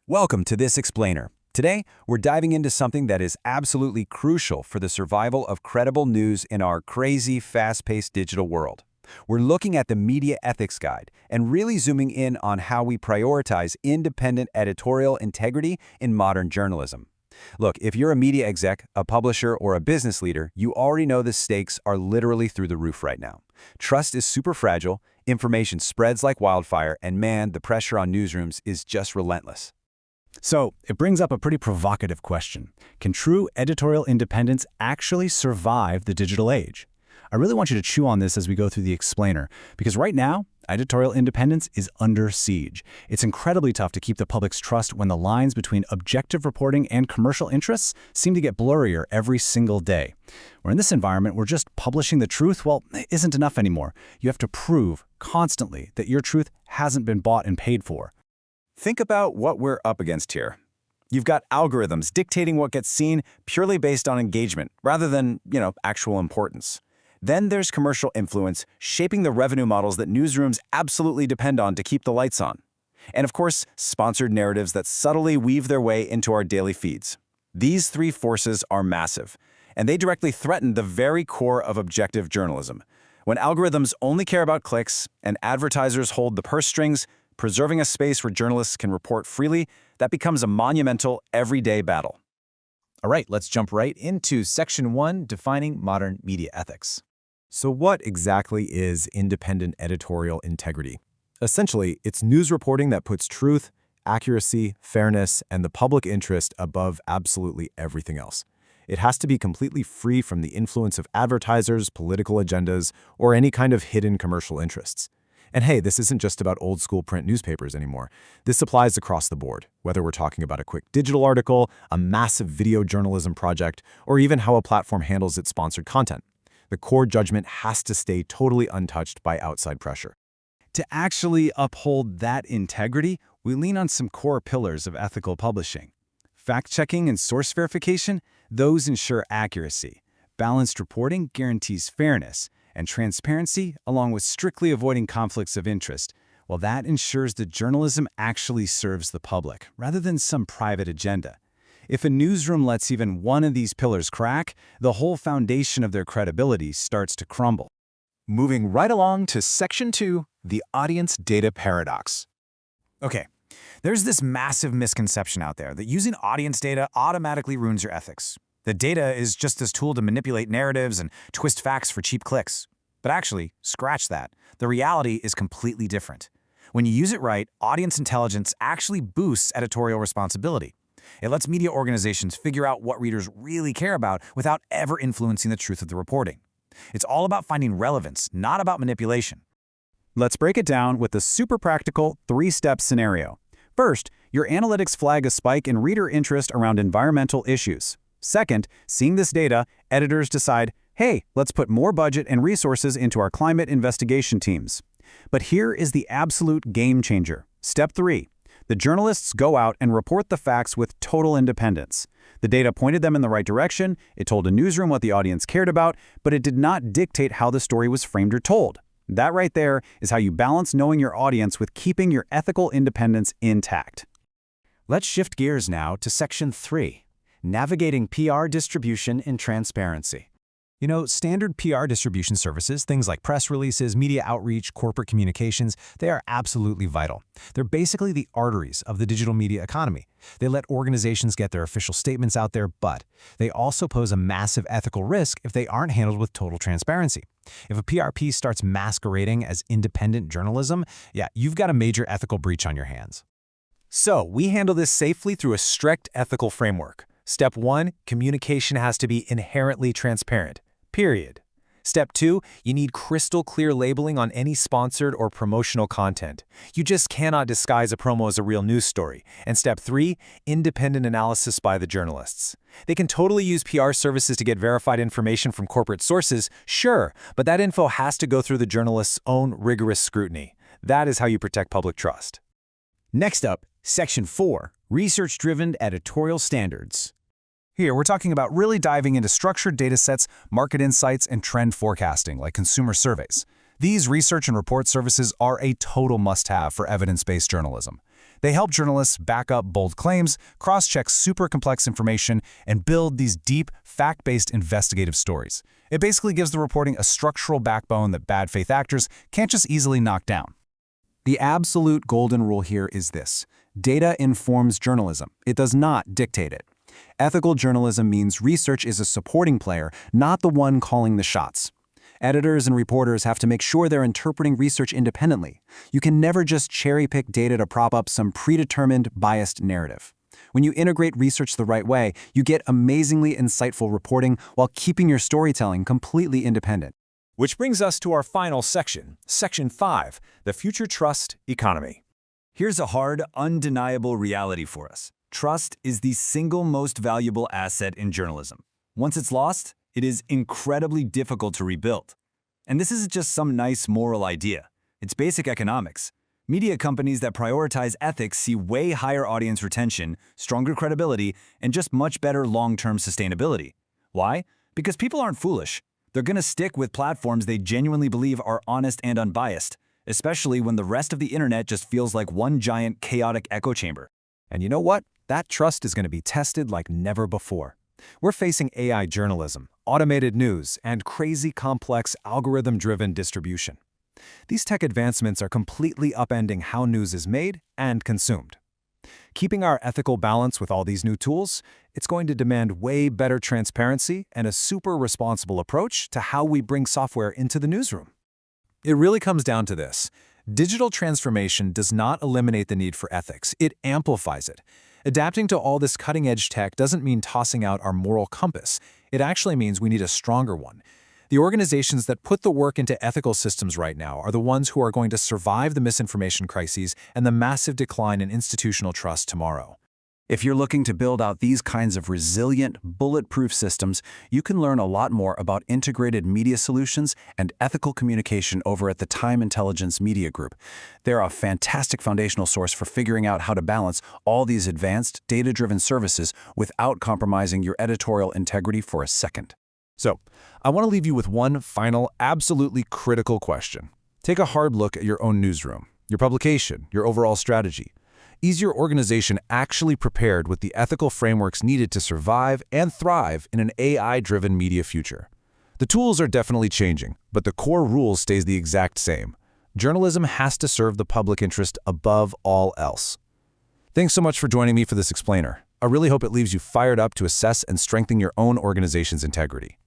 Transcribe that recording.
Welcome to this explainer. Today, we're diving into something that is absolutely crucial for the survival of credible news in our crazy, fast-paced digital world. We're looking at the Media Ethics Guide and really zooming in on how we prioritize independent editorial integrity in modern journalism. Look, if you're a media exec, a publisher, or a business leader, you already know the stakes are literally through the roof right now. Trust is super fragile, information spreads like wildfire, and man, the pressure on newsrooms is just relentless. So, it brings up a pretty provocative question. Can true editorial independence actually survive the digital age? I really want you to chew on this as we go through the explainer, because right now, editorial independence is under siege. It's incredibly tough to keep the public's trust when the lines between objective reporting and commercial interests seem to get blurrier every single day. Where in this environment, we're just publishing the truth, well, isn't enough anymore. You have to prove constantly that your truth hasn't been bought and paid for. Think about what we're up against here. You've got algorithms dictating what gets seen purely based on engagement, rather than, actual importance. Then there's commercial influence shaping the revenue models that newsrooms absolutely depend on to keep the lights on. And of course, sponsored narratives that subtly weave their way into our daily feeds. These three forces are massive, and they directly threaten the very core of objective journalism. When algorithms only care about clicks and advertisers hold the purse strings, preserving a space where journalists can report freely, that becomes a monumental, everyday battle. All right, let's jump right into Section 1, Defining Modern Media Ethics. So what exactly is independent editorial integrity? Essentially, it's news reporting that puts truth, accuracy, fairness, and the public interest above absolutely everything else. It has to be completely free from the influence of advertisers, political agendas, or any kind of hidden commercial interests. And hey, this isn't just about old-school print newspapers anymore. This applies across the board, whether we're talking about a quick digital article, a massive video journalism project, or even how a platform handles its sponsored content. The core judgment has to stay totally untouched by outside pressure. To actually uphold that integrity, we lean on some core pillars of ethical publishing. Fact-checking and source verification, those ensure accuracy. Balanced reporting guarantees fairness. And transparency, along with strictly avoiding conflicts of interest, well, that ensures that journalism actually serves the public, rather than some private agenda. If a newsroom lets even one of these pillars crack, the whole foundation of their credibility starts to crumble. Moving right along to Section 2, the Audience Data Paradox. Okay, there's this massive misconception out there that using audience data automatically ruins your ethics. The data is just this tool to manipulate narratives and twist facts for cheap clicks. But actually, scratch that. The reality is completely different. When you use it right, audience intelligence actually boosts editorial responsibility. It lets media organizations figure out what readers really care about without ever influencing the truth of the reporting. It's all about finding relevance, not about manipulation. Let's break it down with a super practical three-step scenario. First, your analytics flag a spike in reader interest around environmental issues. Second, seeing this data, editors decide, hey, let's put more budget and resources into our climate investigation teams. But here is the absolute game changer. Step 3. The journalists go out and report the facts with total independence. The data pointed them in the right direction, it told a newsroom what the audience cared about, but it did not dictate how the story was framed or told. That right there is how you balance knowing your audience with keeping your ethical independence intact. Let's shift gears now to Section 3. Navigating PR distribution and transparency. Standard PR distribution services, things like press releases, media outreach, corporate communications, they are absolutely vital. They're basically the arteries of the digital media economy. They let organizations get their official statements out there, but they also pose a massive ethical risk if they aren't handled with total transparency. If a PR piece starts masquerading as independent journalism, you've got a major ethical breach on your hands. So, we handle this safely through a strict ethical framework. Step 1, communication has to be inherently transparent. Period. Step 2, you need crystal clear labeling on any sponsored or promotional content. You just cannot disguise a promo as a real news story. And Step 3, independent analysis by the journalists. They can totally use PR services to get verified information from corporate sources, sure, but that info has to go through the journalist's own rigorous scrutiny. That is how you protect public trust. Next up, Section 4, Research-Driven Editorial Standards. Here, we're talking about really diving into structured data sets, market insights, and trend forecasting, like consumer surveys. These research and report services are a total must-have for evidence-based journalism. They help journalists back up bold claims, cross-check super complex information, and build these deep, fact-based investigative stories. It basically gives the reporting a structural backbone that bad faith actors can't just easily knock down. The absolute golden rule here is this: data informs journalism. It does not dictate it. Ethical journalism means research is a supporting player, not the one calling the shots. Editors and reporters have to make sure they're interpreting research independently. You can never just cherry-pick data to prop up some predetermined, biased narrative. When you integrate research the right way, you get amazingly insightful reporting while keeping your storytelling completely independent. Which brings us to our final section, Section 5, the Future Trust Economy. Here's a hard, undeniable reality for us. Trust is the single most valuable asset in journalism. Once it's lost, it is incredibly difficult to rebuild. And this isn't just some nice moral idea. It's basic economics. Media companies that prioritize ethics see way higher audience retention, stronger credibility, and just much better long-term sustainability. Why? Because people aren't foolish. They're going to stick with platforms they genuinely believe are honest and unbiased, especially when the rest of the internet just feels like one giant chaotic echo chamber. And you know what? That trust is going to be tested like never before. We're facing AI journalism, automated news, and crazy complex algorithm-driven distribution. These tech advancements are completely upending how news is made and consumed. Keeping our ethical balance with all these new tools, it's going to demand way better transparency and a super responsible approach to how we bring software into the newsroom. It really comes down to this. Digital transformation does not eliminate the need for ethics, it amplifies it. Adapting to all this cutting-edge tech doesn't mean tossing out our moral compass. It actually means we need a stronger one. The organizations that put the work into ethical systems right now are the ones who are going to survive the misinformation crises and the massive decline in institutional trust tomorrow. If you're looking to build out these kinds of resilient, bulletproof systems, you can learn a lot more about integrated media solutions and ethical communication over at the Time Intelligence Media Group. They're a fantastic foundational source for figuring out how to balance all these advanced, data-driven services without compromising your editorial integrity for a second. So, I want to leave you with one final, absolutely critical question. Take a hard look at your own newsroom, your publication, your overall strategy. Is your organization actually prepared with the ethical frameworks needed to survive and thrive in an AI-driven media future? The tools are definitely changing, but the core rule stays the exact same. Journalism has to serve the public interest above all else. Thanks so much for joining me for this explainer. I really hope it leaves you fired up to assess and strengthen your own organization's integrity.